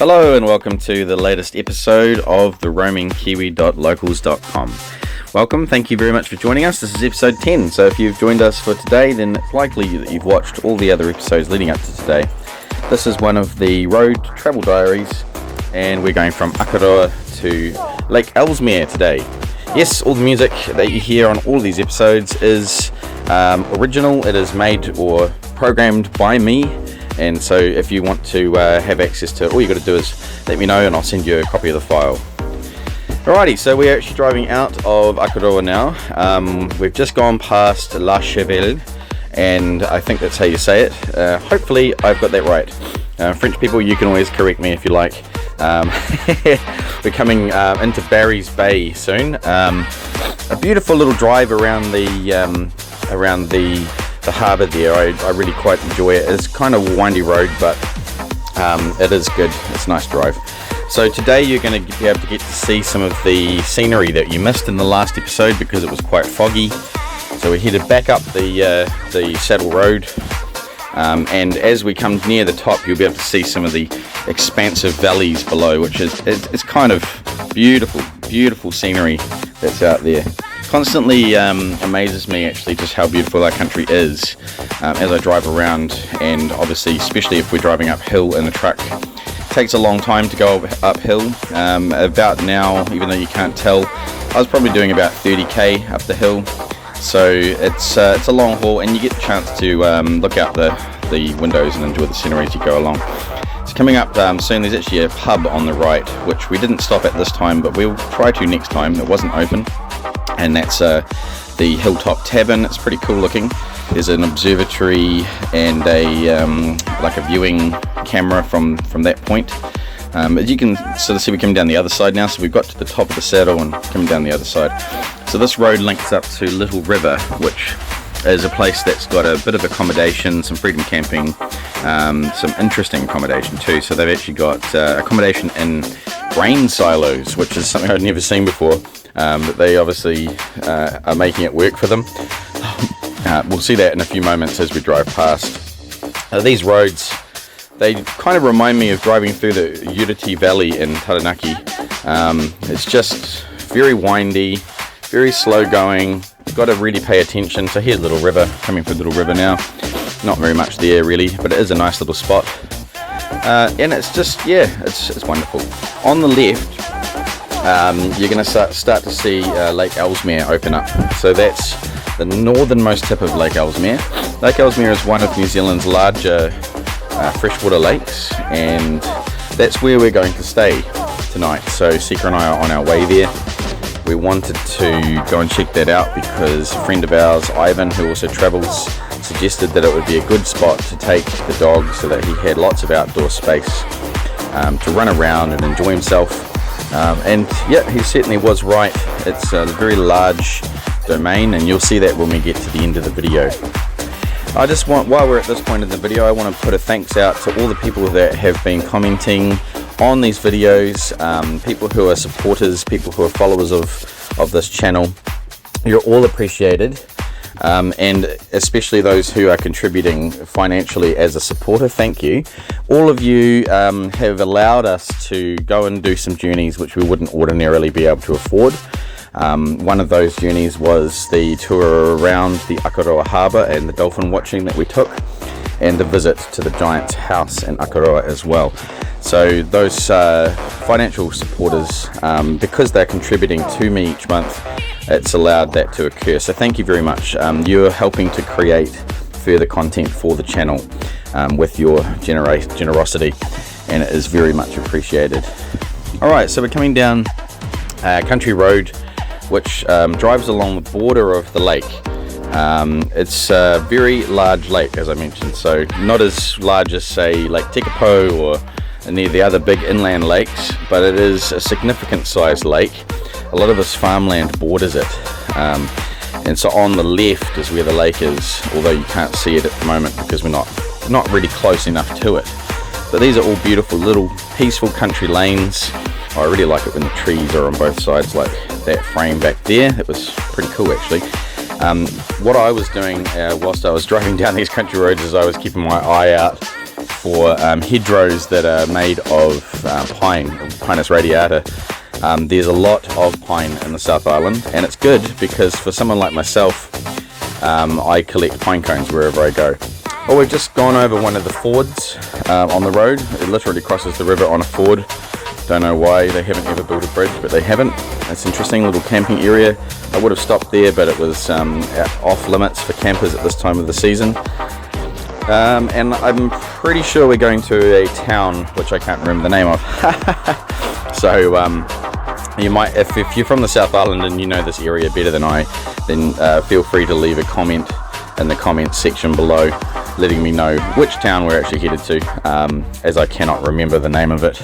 Hello and welcome to the latest episode of the roamingkiwi.locals.com. Welcome, thank you very much for joining us. This is episode 10, so if you've joined us for today, then it's likely that you've watched all the other episodes leading up to today. This is one of the road travel diaries, and we're going from Akaroa to Lake Ellesmere today. Yes, all the music that you hear on all of these episodes is original. It is made or programmed by me. And so if you want to have access to it, all you got to do is let me know and I'll send you a copy of the file. Alrighty, so we're actually driving out of Akaroa now. We've just gone past La Chevelle, and I think that's how you say it. Hopefully I've got that right. French people, you can always correct me if you like. We're coming into Barry's Bay soon. A beautiful little drive around the harbour there. I really quite enjoy it. It's kind of a windy road, but it is good. It's a nice drive. So today you're going to be able to get to see some of the scenery that you missed in the last episode because it was quite foggy. So we're headed back up the saddle road, and as we come near the top, you'll be able to see some of the expansive valleys below, which is it's kind of beautiful scenery that's out there. Constantly amazes me actually just how beautiful our country is as I drive around, and obviously especially if we're driving uphill in a truck. It takes a long time to go uphill. About now, even though you can't tell, I was probably doing about 30k up the hill, so it's a long haul, and you get the chance to look out the windows and enjoy the scenery as you go along. So coming up soon, there's actually a pub on the right which we didn't stop at this time, but we'll try to next time. It wasn't open. And that's the Hilltop Tavern. It's pretty cool looking. There's an observatory and a like a viewing camera from that point. As you can sort of see, we're coming down the other side now, so we've got to the top of the saddle and coming down the other side. So this road links up to Little River, which is a place that's got a bit of accommodation, some freedom camping, some interesting accommodation too. So they've actually got accommodation in grain silos, which is something I'd never seen before. But they obviously are making it work for them. We'll see that in a few moments as we drive past. These roads, they kind of remind me of driving through the Uriti Valley in Taranaki. It's just very windy, very slow going. You've got to really pay attention. So here's Little River, coming through Little River now. Not very much there really, but it is a nice little spot. And it's just, yeah, it's wonderful. On the left, you're going to start to see Lake Ellesmere open up. So that's the northernmost tip of Lake Ellesmere. Lake Ellesmere is one of New Zealand's larger freshwater lakes, and that's where we're going to stay tonight. So Sika and I are on our way there. We wanted to go and check that out because a friend of ours, Ivan, who also travels, suggested that it would be a good spot to take the dog so that he had lots of outdoor space to run around and enjoy himself. And yeah, he certainly was right. It's a very large domain, and you'll see that when we get to the end of the video. I just want, while we're at this point in the video, I want to put a thanks out to all the people that have been commenting on these videos, people who are supporters, people who are followers of this channel. You're all appreciated. And especially those who are contributing financially as a supporter, thank you. All of you have allowed us to go and do some journeys which we wouldn't ordinarily be able to afford. One of those journeys was the tour around the Akaroa harbour and the dolphin watching that we took, and the visit to the Giant's house in Akaroa as well. So those financial supporters, because they're contributing to me each month, it's allowed that to occur. So thank you very much. You're helping to create further content for the channel with your generosity, and it is very much appreciated. Alright, so we're coming down Country Road, which drives along the border of the lake. It's a very large lake, as I mentioned, so not as large as, say, Lake Tekapo or any of the other big inland lakes, but it is a significant sized lake. A lot of this farmland borders it, and so on the left is where the lake is, although you can't see it at the moment because we're not really close enough to it. But these are all beautiful little peaceful country lanes. I really like it when the trees are on both sides, like that frame back there. It was pretty cool actually. What I was doing whilst I was driving down these country roads is I was keeping my eye out for hedgerows that are made of pine, Pinus radiata. There's a lot of pine in the South Island, and it's good because for someone like myself, I collect pine cones wherever I go. Well, we've just gone over one of the fords on the road. It literally crosses the river on a ford. Don't know why they haven't ever built a bridge, but they haven't. It's an interesting little camping area. I would have stopped there, but it was off limits for campers at this time of the season. And I'm pretty sure we're going to a town which I can't remember the name of. So you might, if you're from the South Island and you know this area better than I, then feel free to leave a comment in the comments section below, letting me know which town we're actually headed to, as I cannot remember the name of it,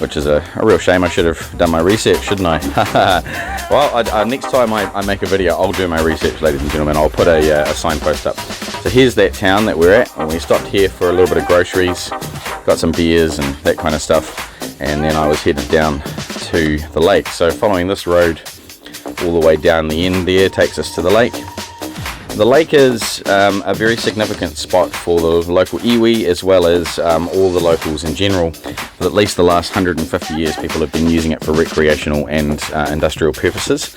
which is a real shame. I should have done my research, shouldn't I? Well, next time I make a video, I'll do my research, ladies and gentlemen. I'll put a signpost up. So here's that town that we're at, and we stopped here for a little bit of groceries, got some beers and that kind of stuff, and then I was headed down to the lake. So following this road all the way down the end there takes us to the lake. The lake is a very significant spot for the local iwi, as well as all the locals in general. For at least the last 150 years, people have been using it for recreational and industrial purposes.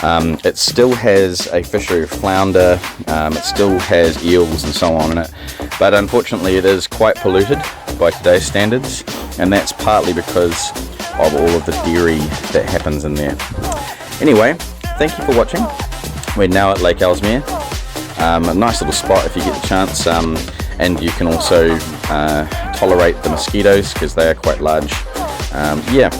It still has a fishery of flounder, it still has eels and so on in it, but unfortunately it is quite polluted by today's standards, and that's partly because of all of the dairy that happens in there. Anyway, thank you for watching. We're now at Lake Ellesmere. A nice little spot if you get the chance, and you can also tolerate the mosquitoes because they are quite large. Yeah,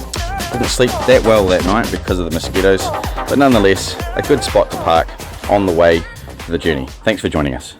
didn't sleep that well that night because of the mosquitoes, but nonetheless a good spot to park on the way to the journey. Thanks for joining us.